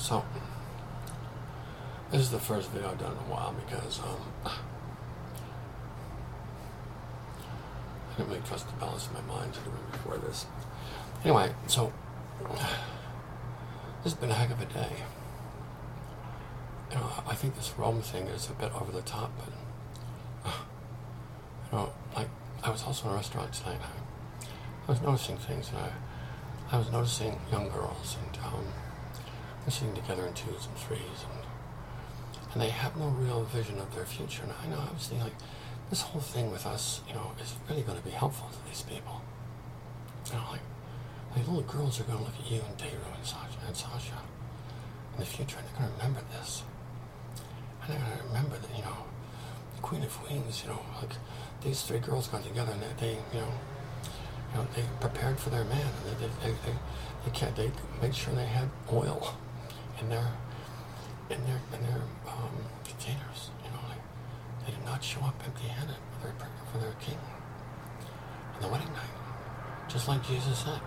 So, this is the first video I've done in a while because I didn't really trust the balance of my mind to do it before this. Anyway, so this has been a heck of a day. You know, I think this Rome thing is a bit over the top, but you know, like I was also in a restaurant tonight. I was noticing things, and I was noticing young girls, and they're sitting together in twos and threes, and they have no real vision of their future. And I know I was thinking, like, this whole thing with us, you know, is really going to be helpful to these people. You know, like little girls are going to look at you and Deiru and Sasha in the future, and they're going to remember this. And they're going to remember that, you know, the Queen of Wings, you know, like these three girls got together and they they prepared for their man, and they made sure they had oil in their containers. You know, they did not show up empty-handed for their king on the wedding night, just like Jesus said.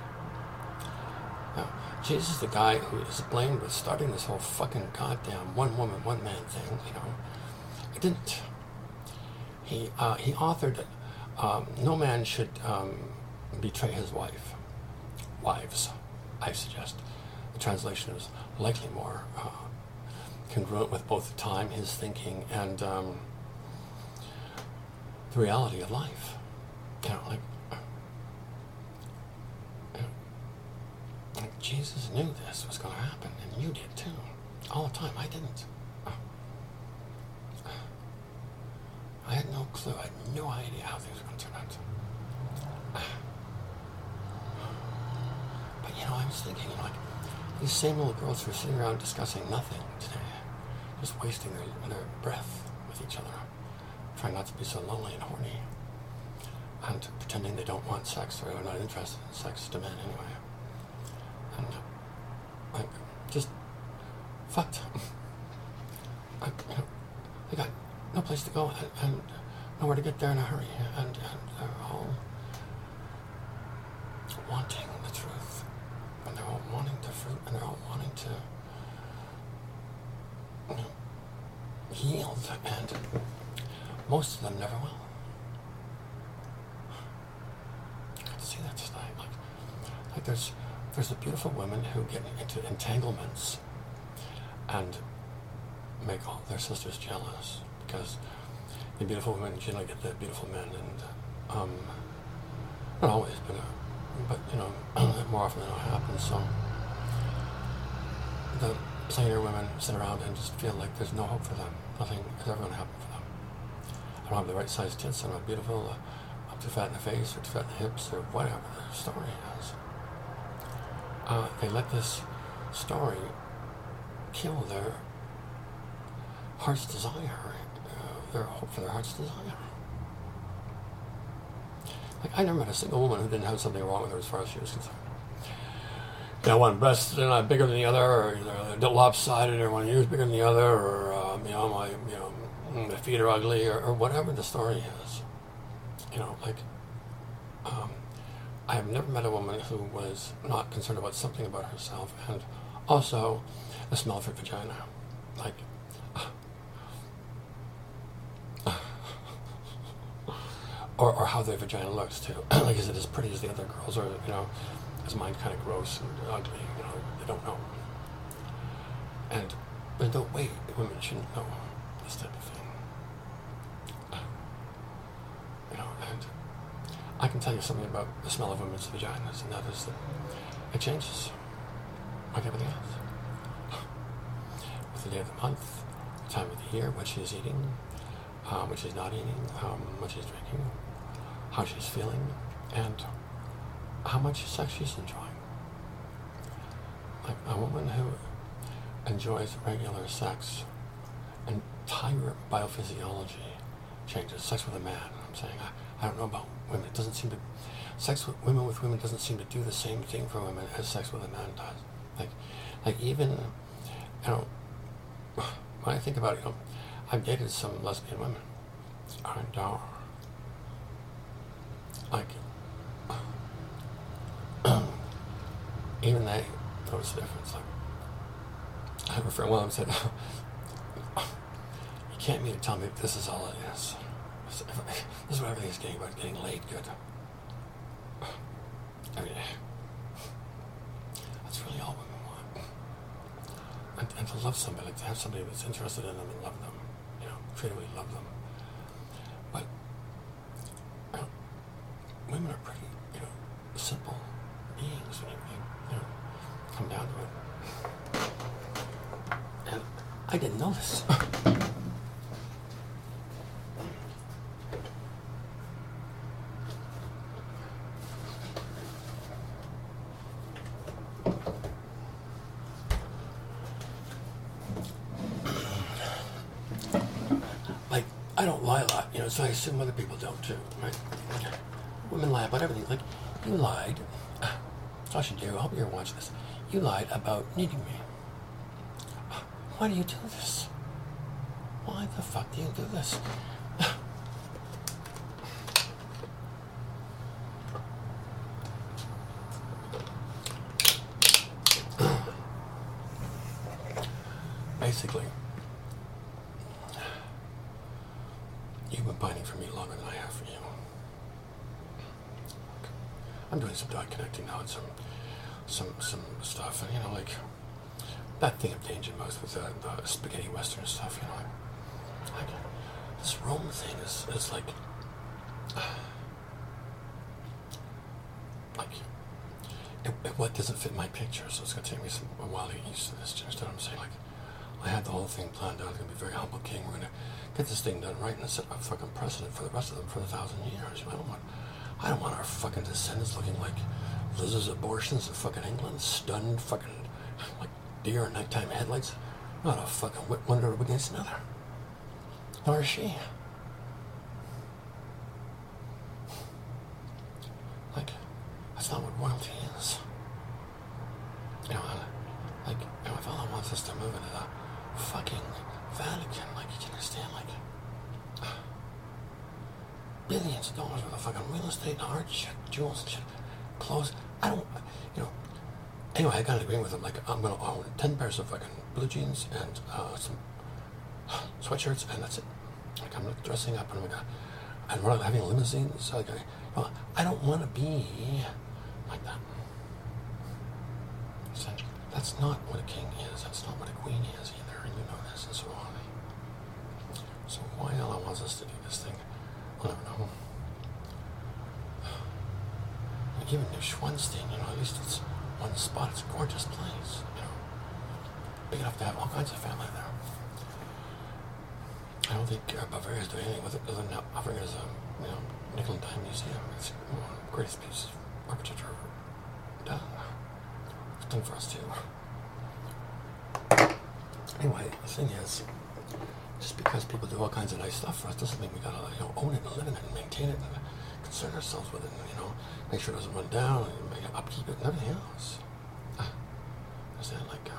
Now, Jesus is the guy who is blamed with starting this whole fucking goddamn one woman, one man thing. You know, it didn't. He authored it. No man should betray his wives, I suggest. The translation is likely more congruent with both the time, his thinking, and the reality of life. You know, like Jesus knew this was going to happen, and you did too, all the time. I didn't. I had no clue. I had no idea how things were going to turn out. But you know, I was thinking, like, these same little girls who are sitting around discussing nothing today, just wasting their breath with each other, trying not to be so lonely and horny, and pretending they don't want sex or are not interested in sex to men anyway. And, like, just fucked. You know, they got no place to go and nowhere to get there in a hurry, and they're all wanting the truth, and they're all wanting the fruit, and they're all wanting to, you know, yield, and most of them never will. I can see that tonight. Like there's the beautiful women who get into entanglements and make all their sisters jealous, because the beautiful women generally get the beautiful men, and not always, but you know, more often than not happens. So the plainer women sit around and just feel like there's no hope for them. Nothing is ever going to happen for them. I don't have the right size tits, I'm not beautiful, I'm too fat in the face, or too fat in the hips, or whatever the story is. They let this story kill their heart's desire, their hope for their heart's desire. Like, I never met a single woman who didn't have something wrong with her as far as she was concerned. You know, one breast is not bigger than the other, or they're lopsided, or one ear is bigger than the other, or my feet are ugly, or whatever the story is. You know, like, I have never met a woman who was not concerned about something about herself, and also the smell of her vagina. Like, or how their vagina looks too. Like, is it as pretty as the other girls, or, you know, is mine kind of gross and ugly? You know, they don't know. And there's no way women shouldn't know this type of thing. You know, and I can tell you something about the smell of women's vaginas, and that is that it changes like everything else. With the day of the month, the time of the year, what she's eating, what she's not eating, what she's drinking, how she's feeling, and how much sex she's enjoying. Like, a woman who enjoys regular sex, entire biophysiology changes. Sex with a man, I'm saying. I don't know about women. It doesn't seem to... Sex with women doesn't seem to do the same thing for women as sex with a man does. Like even, you know, when I think about it, you know, I've dated some lesbian women, and like, even they notice the difference. Like, have a friend, well, I'm saying, you can't mean to tell me that this is all it is. This is what everything's getting about, getting laid good. Every day. That's really all women want. And to love somebody, like to have somebody that's interested in them and love them, you know, truly love them. But women are pretty, you know, simple beings when you know, come down to it. And I didn't know this. Like, I don't lie a lot, you know, so I assume other people don't too, right? Women lie about everything. Like, you lied. I should do. I hope you're watching this. You lied about needing me. Why do you do this? Why the fuck do you do this? Basically, you've been pining for me longer than I have for you. I'm doing some dot connecting now and some stuff, and you know, like that thing of Danger Mouse with the spaghetti western stuff, you know, like this Rome thing is like what doesn't fit my picture, so it's gonna take me a while to get used to this. Do you understand what I'm saying? Like, I had the whole thing planned out. It's gonna be a very humble king. We're gonna get this thing done right and set a fucking precedent for the rest of them for 1,000 years. You know, I don't want our fucking descendants looking like Liz's abortions in fucking England, stunned fucking like deer in nighttime headlights. Not a fucking one rub against another. Nor is she. Like, that's not what royalty is. You know, like, you know, if Allah wants us to move into the fucking Vatican, like, you can understand, like, billions of dollars worth of fucking real estate, art shit, jewels and shit, clothes. I don't, you know. Anyway, I got an agreement with him. Like, I'm gonna own 10 pairs of fucking blue jeans and some sweatshirts, and that's it. Like, I'm not dressing up, and I'm running, having limousines. Like, I don't want to be like that. That's not what a king is. That's not what a queen is either, and you know this, and so on. So why Allah wants us to do this thing? Well, I don't know. Like, even New Schwanstein, you know, at least it's one spot. It's a gorgeous place, you know. Big enough to have all kinds of family there. I don't think Bavaria is doing anything with it other than offering it as a, you know, nickel and dime museum. It's one of the greatest pieces of architecture ever done. It's done for us too. Anyway, the thing is, just because people do all kinds of nice stuff for us doesn't mean we gotta, you know, own it and live in it and maintain it and concern ourselves with it and, you know, make sure it doesn't run down and make it upkeep it and everything else. Understand? Like,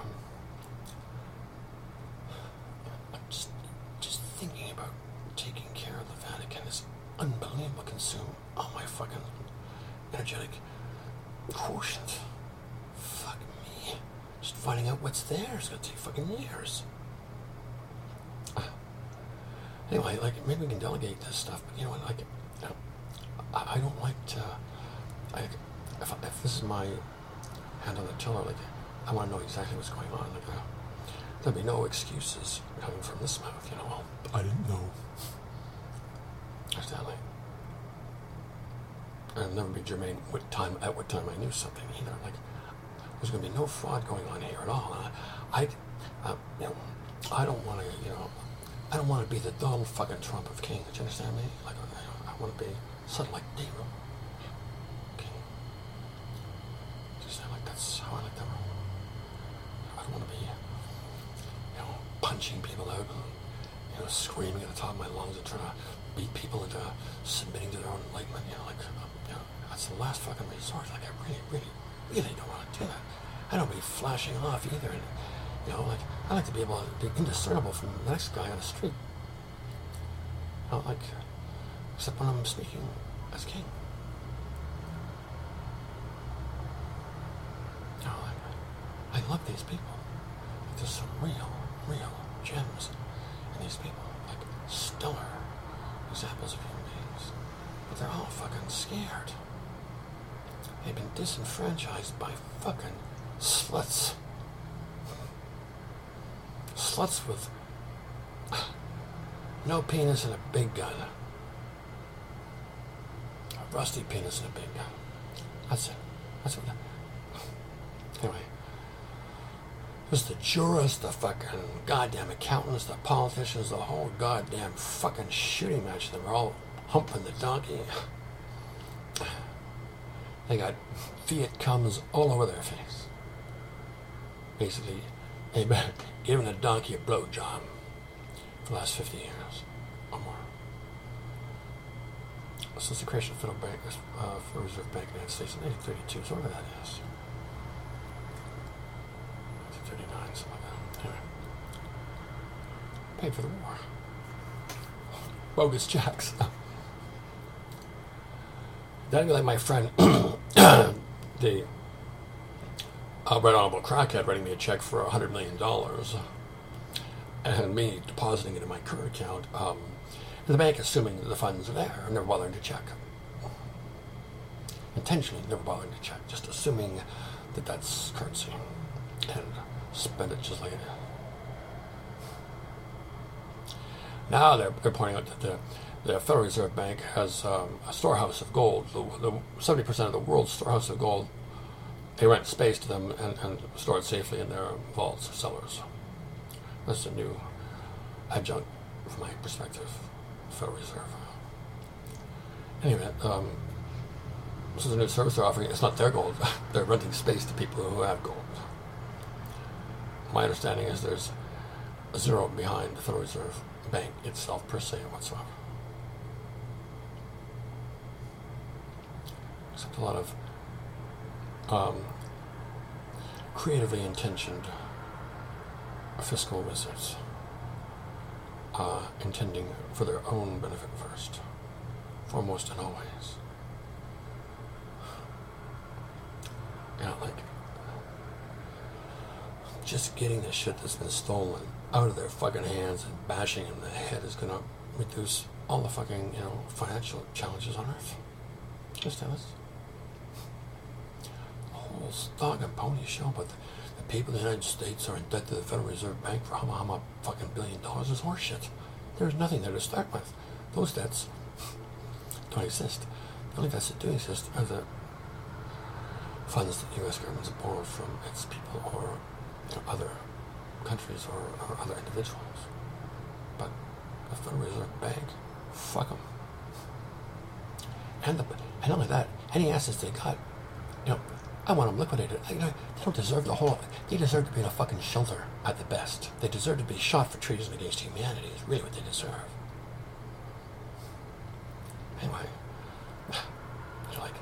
just thinking about taking care of the Vatican is unbelievable. Consume all my fucking energetic quotient. Fuck me. Just finding out what's there is gonna take fucking years. Anyway, like, maybe we can delegate this stuff, but you know what, like, you know, I don't like to, if this is my hand on the tiller, like, I want to know exactly what's going on. Like, there'll be no excuses coming from this mouth, you know, well, I didn't know. Understand, like, and it'll never be germane at what time I knew something either. Like, there's going to be no fraud going on here at all. You know, I don't want to, you know, I don't want to be the Donald fucking Trump of kings. Do you understand me? Like, I want to be something like David King. Do you understand? Like, that's how I like to roll. I don't want to be, you know, punching people out and, you know, screaming at the top of my lungs and trying to beat people into submitting to their own enlightenment. You know, like, you know, that's the last fucking resort. Like, I really don't want to do that. I don't want to be flashing off either. And, you know, like, I like to be able to be indiscernible from the next guy on the street. You know, like, except when I'm speaking as king. You know, like, I love these people. there's some real gems in these people, like stellar examples of human beings. But they're all fucking scared. They've been disenfranchised by fucking sluts. Sluts with no penis and a big gun. A rusty penis and a big gun. That's it. That's what. Anyway. There's the jurors, the fucking goddamn accountants, the politicians, the whole goddamn fucking shooting match. They were all humping the donkey. They got Fiat comes all over their face. Basically, they've been giving a donkey a blowjob for the last 50 years or more. Since the creation of the Federal Reserve Bank of the United States in 1832, so whatever that is. 1939, something like that. Anyway. Paid for the war. Bogus checks. That'd be like my friend, the Right Honorable Crackhead, writing me a check for $100 million and me depositing it in my current account. And the bank assuming that the funds are there and never bothering to check. Intentionally never bothering to check, just assuming that that's currency and spend it just like it is. Now they're pointing out that the Federal Reserve Bank has a storehouse of gold. The 70% of the world's storehouse of gold, they rent space to them and store it safely in their vaults or cellars. That's a new adjunct, from my perspective, Federal Reserve. Anyway, this is a new service they're offering. It's not their gold. They're renting space to people who have gold. My understanding is there's a zero behind the Federal Reserve Bank itself per se whatsoever. Except a lot of creatively intentioned fiscal wizards intending for their own benefit first, foremost and always. You know, like, just getting the shit that's been stolen out of their fucking hands and bashing in the head is gonna reduce all the fucking, financial challenges on earth. Just as the whole stock and pony show, but the people of the United States are in debt to the Federal Reserve Bank for how fucking $1 billion is horseshit. There's nothing there to start with. Those debts don't exist. The only debts that do exist are the funds that the U.S. government has borrowed from its people or other countries or other individuals. But the Federal Reserve Bank, fuck them. And not only that, any assets they got, I want them liquidated. They don't deserve the whole. They deserve to be in a fucking shelter at the best. They deserve to be shot for treason against humanity. Is really what they deserve. Anyway, like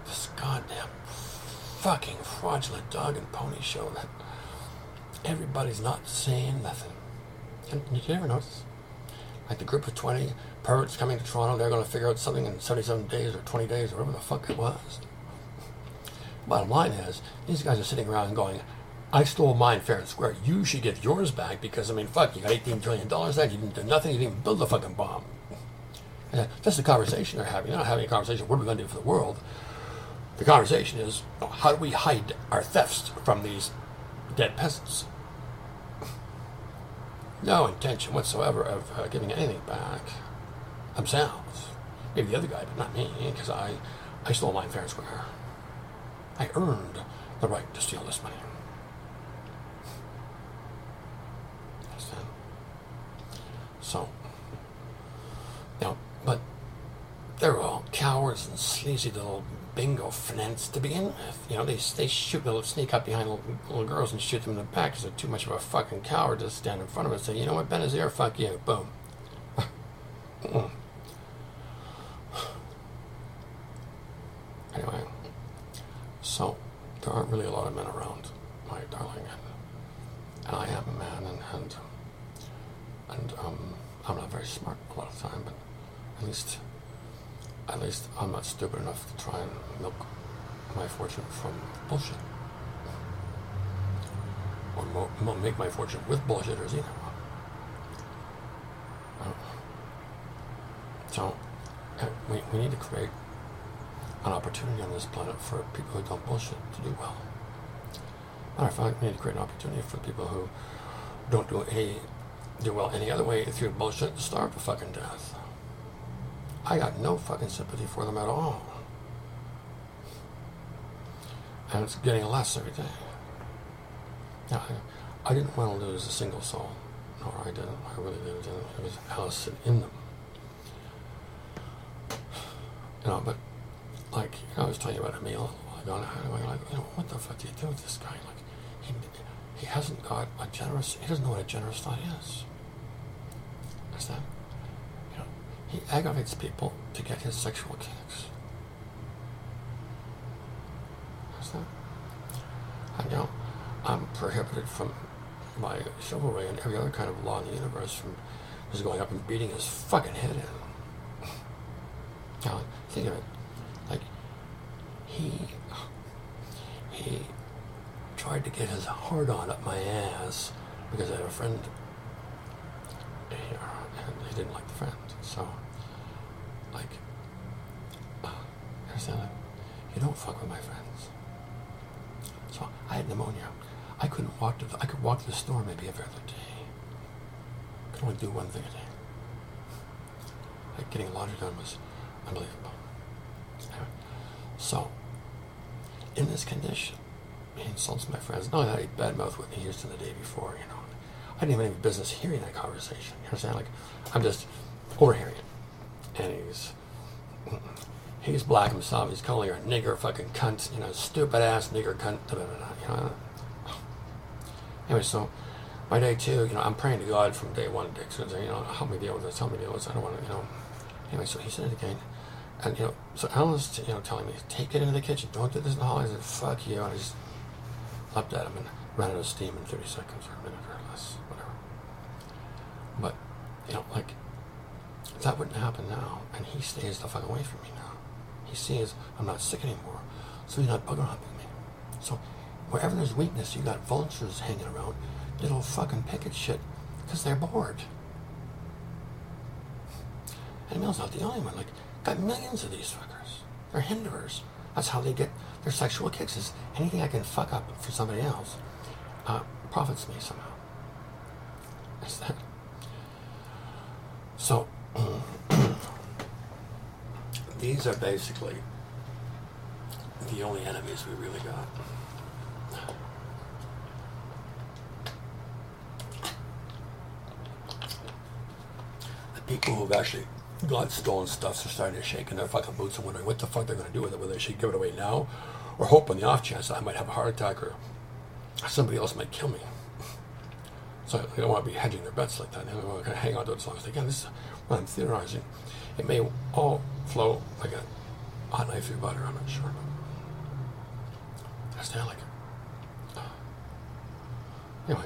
this goddamn fucking fraudulent dog and pony show that everybody's not saying nothing. And did you ever notice? Like the group of 20 perverts coming to Toronto, they're going to figure out something in 77 days or 20 days or whatever the fuck it was. Bottom line is, these guys are sitting around and going, I stole mine fair and square. You should get yours back because, fuck, you got $18 trillion there, you didn't do nothing, you didn't even build a fucking bomb. And that's the conversation they're having. They're not having a conversation, what are we going to do for the world? The conversation is, how do we hide our thefts from these dead peasants? No intention whatsoever of giving anything back themselves. Maybe the other guy, but not me, because I stole mine fair and square. I earned the right to steal this money. Understand? So, but they're all cowards and sleazy little bingo fnants to begin with. They shoot, they'll sneak up behind little girls and shoot them in the back because they're too much of a fucking coward to stand in front of us and say, you know what, Benazir, fuck you, boom. Anyway, so there aren't really a lot of men around, my darling, and I am a man, and I'm not very smart a lot of the time, but at least I'm not stupid enough to try and milk my fortune from bullshit. or make my fortune with bullshitters either. So we need to create an opportunity on this planet for people who don't bullshit to do well. Matter of fact, we need to create an opportunity for people who don't do well any other way through bullshit to starve to fucking death. I got no fucking sympathy for them at all. And it's getting less every day. Yeah, I didn't want to lose a single soul. No, I didn't. I really didn't. It was Alice in them. But like, I was telling you about Emil a while ago, what the fuck do you do with this guy? Like, he hasn't got a generous, he doesn't know what a generous thought is. Understand? He aggravates people to get his sexual kicks. Understand? And I'm prohibited from my chivalry and every other kind of law in the universe from just going up and beating his fucking head in. Think of it. Like, he tried to get his hard-on up my ass because I had a friend here, and he didn't like the friend. So, like, understand that? You don't fuck with my friends. So, I had pneumonia. I could walk to the store maybe every other day. I could only do one thing a day. Like, getting laundry done was unbelievable. Anyway, so, in this condition, he insults my friends. Not that he badmouthed Whitney Houston the day before, I didn't even have any business hearing that conversation. You understand? Like, I'm just overhearing it. And he's black himself. He's calling her a nigger fucking cunt, stupid ass nigger cunt. Anyway, so my day two, I'm praying to God from day one to day two, saying, help me deal with this, help me deal with this. I don't want to, Anyway, so he said it again. And, so Alan's, telling me, take it into the kitchen. Don't do this in the hall. I said, fuck you. And I just leapt at him and ran out of steam in 30 seconds or a minute or less, whatever. But, like, that wouldn't happen now. And he stays the fuck away from me now. He sees I'm not sick anymore. So he's not bugger humping me. So wherever there's weakness, you got vultures hanging around. Little fucking picket shit. Because they're bored. And Emil's not the only one. Like, got millions of these fuckers. They're hinderers. That's how they get their sexual kicks. Is anything I can fuck up for somebody else profits me somehow. Is that? So, these are basically the only enemies we really got. The people who've actually got stolen stuff are starting to shake in their fucking boots and wondering what the fuck they're going to do with it, whether they should give it away now or hope on the off chance that I might have a heart attack or somebody else might kill me. So they don't want to be hedging their bets like that. They want to hang on to it as long as they can. This is what I'm theorizing. It may all flow like a hot knife through butter, I'm not sure. But I stand like it. Anyway,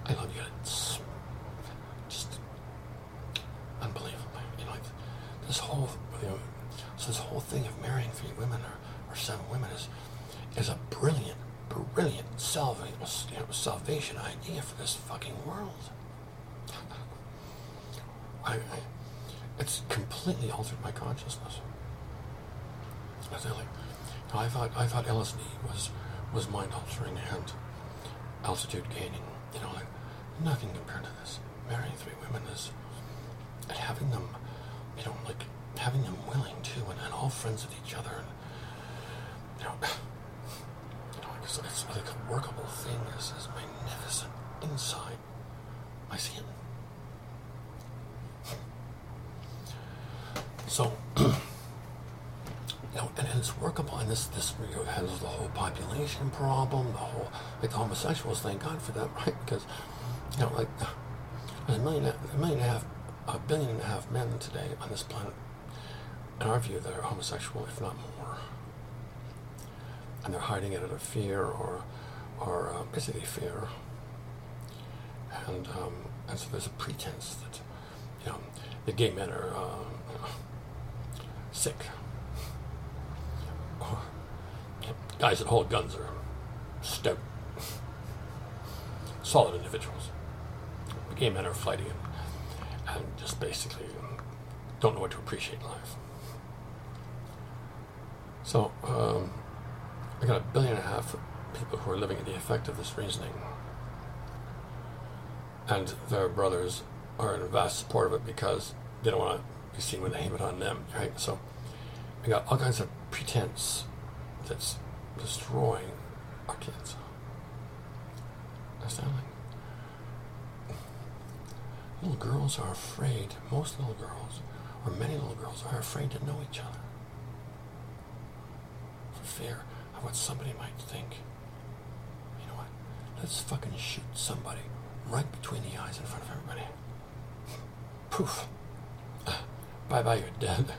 I love you. It's just unbelievable. This whole, so this whole thing of marrying 3 women or 7 women is a brilliant salvation idea for this fucking world. It's completely altered my consciousness. I thought LSD was mind altering and altitude gaining. Nothing compared to this. Marrying 3 women is, and having them, having them willing too, and all friends with each other, and it's like a workable thing. This is magnificent inside my skin. So, and it's workable, and this has the whole population problem, the homosexuals. Thank God for that, right? Because there's a billion and a half men today on this planet, in our view, that are homosexual, if not more. And they're hiding it out of fear or basically fear. And so there's a pretense that, the gay men are sick. Or, guys that hold guns are stout. solid individuals. But gay men are flighty and just basically don't know what to appreciate in life. So, I got 1.5 billion people who are living in the effect of this reasoning. And their brothers are in vast support of it because they don't want to be seen when they aim it on them, right? So, we got all kinds of pretense that's destroying our kids. Understand? Little girls are afraid, most little girls, or many little girls, are afraid to know each other. For fear of what somebody might think. You know what? Let's fucking shoot somebody right between the eyes in front of everybody. Poof. Bye-bye, you're dead.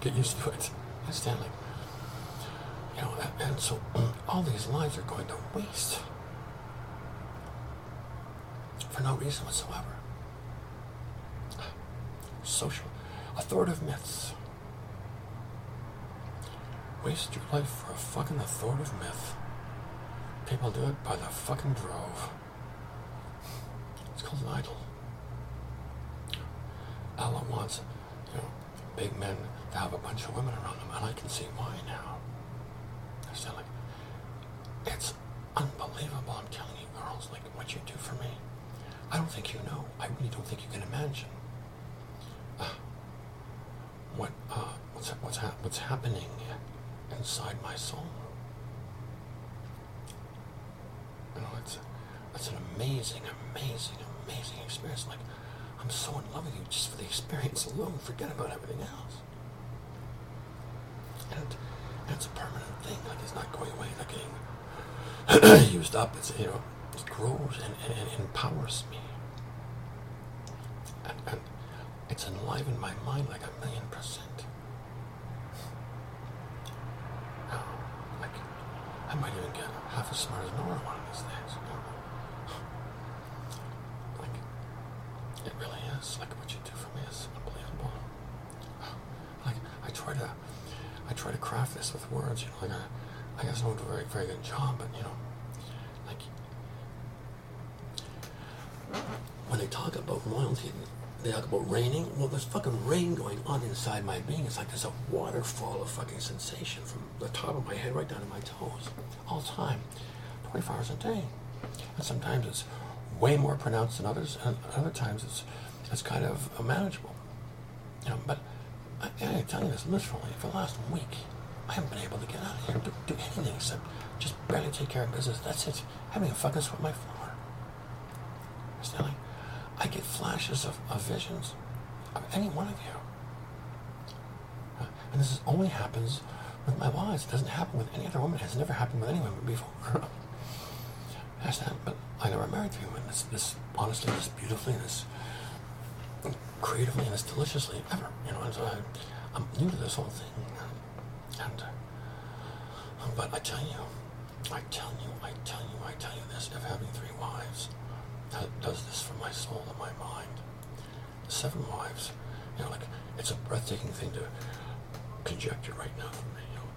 Get used to it. Understand? Like, you know, and so all these lives are going to waste for no reason whatsoever. Social, authoritative myths. Waste your life for a fucking authoritative myth. People do it by the fucking drove. It's called an idol. Allah wants, you know, big men to have a bunch of women around them, and I can see why now. Understand? Like, it's unbelievable. I'm telling you, girls, like what you do for me. I don't think you know. I really don't think you can imagine what's happening inside my soul. You know, it's an amazing experience. Like, I'm so in love with you just for the experience alone. Forget about everything else. And it's a permanent thing. Like, it's not going away. Like getting used up. It's, you know, it grows and empowers me. And it's enlivened my mind like 1,000,000%. Now, like, I might even get half as smart as Nora one of these days. You know? Like, it really is. Like, what you do for me is unbelievable. Like, I try to craft this with words. You know, like I guess I don't do a very, very good job, but you know, like, when they talk about royalty, they talk about raining. Well, there's fucking rain going on inside my being. It's like there's a waterfall of fucking sensation from the top of my head right down to my toes, all the time, 24 hours a day. And sometimes it's way more pronounced than others, and other times it's kind of manageable. You know, but I tell you this literally, for the last week, I haven't been able to get out of here and do anything except just barely take care of business. That's it. I haven't even fucking swept my floor. Understand? Like, I get flashes of visions of any one of you. And this only happens with my wives. It doesn't happen with any other woman. It has never happened with any woman before. Understand? But I never married 3 women. This honestly, this beautifully, this creatively, and this deliciously ever. You know, and so I'm new to this whole thing. And but I tell you this, if having 3 wives does this for my soul and my mind. 7 wives, you know, like, it's a breathtaking thing to conjecture right now for me, you know.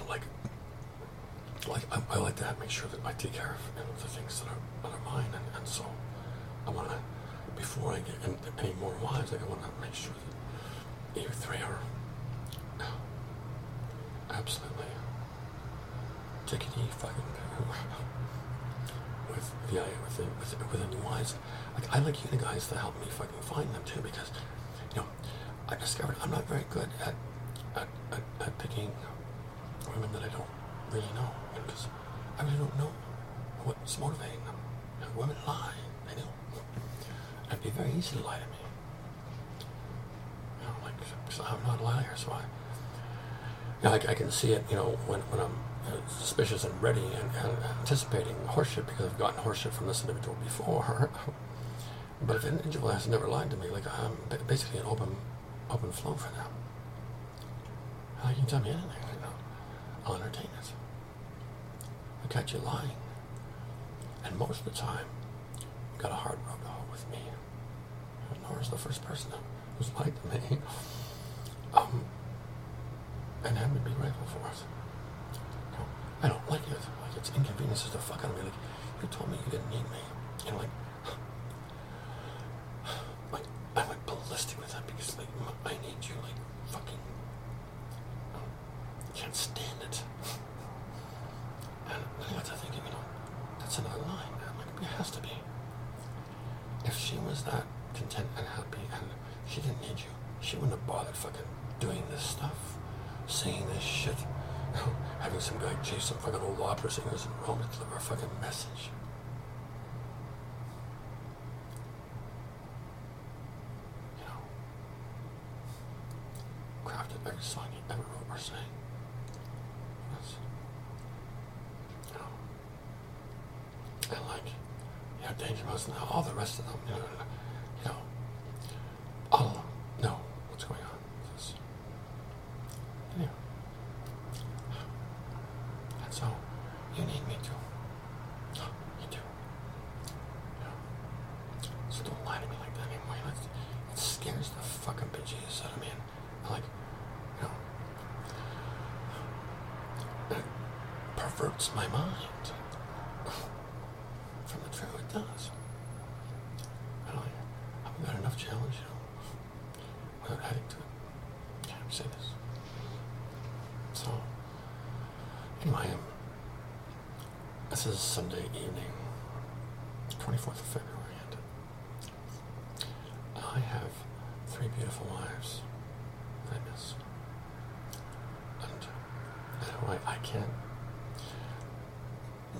Like I like to make sure that I take care of, you know, the things that are mine, and so I want to, before I get any more wives, like, I want to make sure that you 3 are absolutely tickety fucking with the new wives. Like, I like you guys to help me fucking find them too, because, you know, I discovered I'm not very good at picking women that I don't really know, because I really don't know what's motivating them. You know, women lie, they do. It'd be very easy to lie to me. You know, like, because I'm not a liar, so I can see it, you know, when I'm suspicious and ready and anticipating horseshit, because I've gotten horseshit from this individual before. But if an individual has never lied to me, like, I'm basically an open flow for them. You can tell me anything, you know, I'll entertain it. I catch you lying, and most of the time, you've got a hard road to hoe with me. Nora's the first person who's lied to me, and I'm to be grateful for it. I don't like it. it's inconveniences the fuck out of me. Like, you told me you didn't need me. And like I'm like ballistic with that because like I need you like fucking I can't stand it. And I got to thinking, that's another line. I'm like, it has to be. If she was that content and happy and she didn't need you, she wouldn't have bothered fucking doing this stuff, saying this shit, having some guy chase some fucking old opera singers in Rome to deliver a fucking message. Crafted every song he ever wrote or sang. Yes. And like, Danger Mouse and all the rest of them, all of them know what's going on with this. Yeah. And so, you need me too. You do. Yeah. So don't lie to me like that anymore. It scares the fucking bejesus out of me. And like, it perverts my mind from the truth. It does. And I haven't got enough challenge, without adding to it. Can't say this. So, anyway, this is Sunday evening, 24th of February, and I have 3 beautiful wives that I miss. And I can't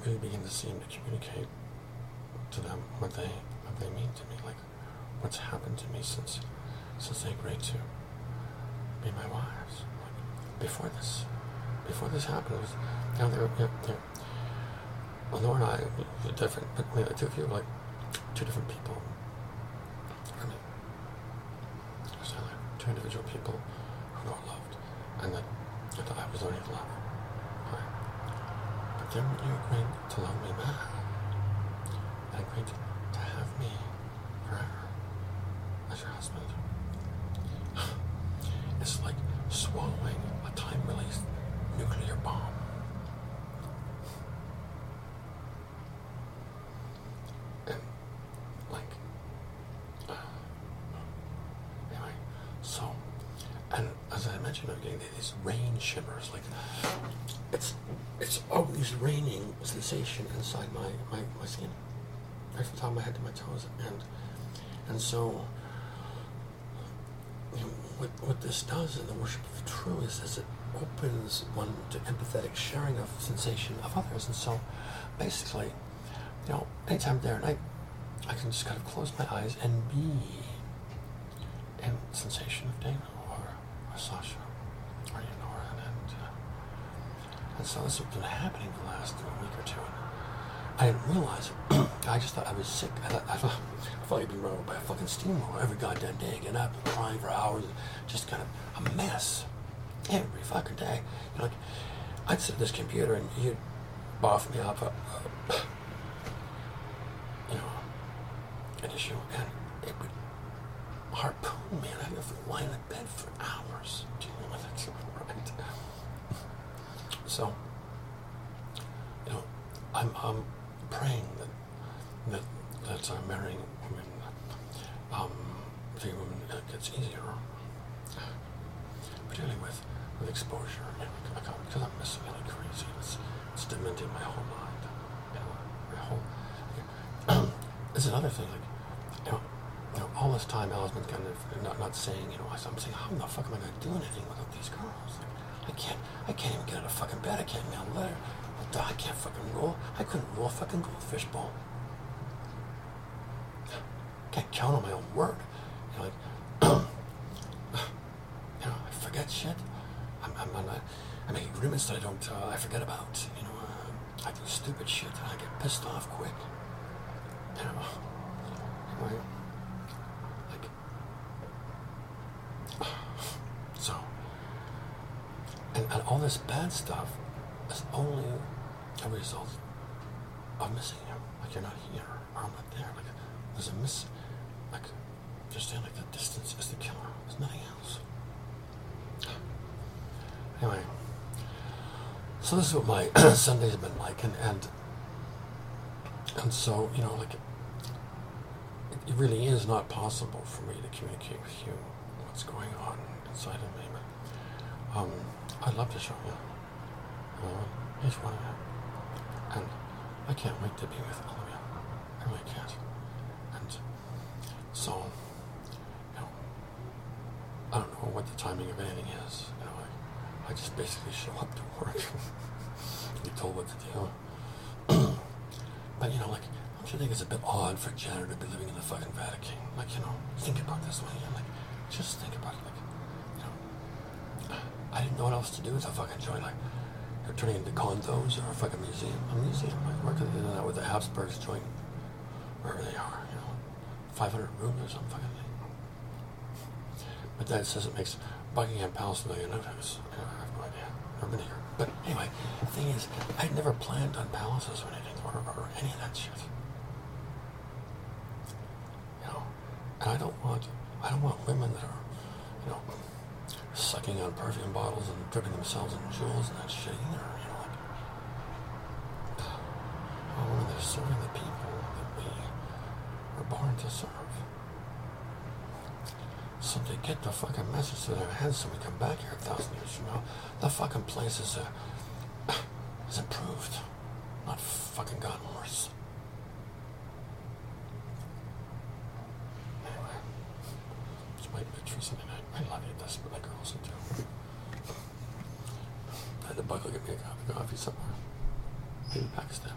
really begin to seem to communicate to them what they mean to me, like what's happened to me since they agreed to be my wives. Like before this happened, it was, well, Laura and I were different, but the two of you were like 2 different people. I mean, so like 2 individual people who got loved, and that I was learning to love. Right? But then you agreed to love me back, and agreed to have me forever as your husband. It's like swallowing a time-released nuclear bomb. And like, anyway, so, and as I mentioned, I'm getting these rain shivers, like it's always raining sensation inside my skin, right from the top of my head to my toes, and so what this does in the worship of truth is it opens one to empathetic sharing of sensation of others. And so basically, anytime there at night, I can just kind of close my eyes and be in sensation of Dana or Sasha or Nora, and so this has been happening the last week or 2. And I didn't realize it. I just thought I was sick. I felt like being run over by a fucking steamroller every goddamn day, getting up and crying for hours, just kind of a mess every fucking day. Like, I'd sit at this computer and you'd boff me up an issue, and it would harpoon me, and I'd have to lie in the bed for hours dealing with it, right? So, I'm praying that marrying women, being a woman, gets easier, particularly with exposure. Because I'm missing it like crazy. It's dementing my whole mind. It's another thing. All this time, Alice been kind of not saying. I'm saying, how the fuck am I going to do anything without these girls? I can't even get out of fucking bed. I can't mail a letter. I can't fucking roll. I couldn't roll a fucking goldfish bowl. Can't count on my own word. I forget shit. I make agreements that I forget about. I do stupid shit and I get pissed off quick. Anyway, so, and all this bad stuff is only a result of missing you. Like, you're not here, or I'm not there. Like, there's a miss. Like, understand, like, the distance is the killer. There's nothing else. Anyway, So this is what my Sundays have been like, and so, you know, like, it really is not possible for me to communicate with you what's going on inside of me, but I'd love to show you, each one of you, and I can't wait to be with all of you. I really can't. And so, you know, I don't know what the timing of anything is. You know, I just basically show up to work, be told what to do. But, you know, like, don't you think it's a bit odd for a janitor to be living in the fucking Vatican? Like, you know, think about this one. Like, just think about it. Like, you know, I didn't know what else to do with a fucking joint. Like, they're turning into condos or a fucking museum. A museum. Like, where could they do that with the Habsburgs joint? Wherever they are, you know, 500 rooms or some fucking thing. But that says it makes Buckingham Palace a million dollars. You know, I have no idea. I've never been here. But anyway, the thing is, I'd never planned on palaces or anything, or any of that shit. You know, and I don't want women that are, you know, sucking on perfume bottles and dripping themselves in jewels and that shit either. You know, like, I want women that are serving the people that we were born to serve. So they get the fucking message to their heads, so we come back here 1,000 years from now, the fucking place is improved, not fucking gotten worse. Anyway, it's my bitch for Sunday night. I love you, that's what my girls do. I had to buckle get me a cup of coffee somewhere. Maybe Pakistan.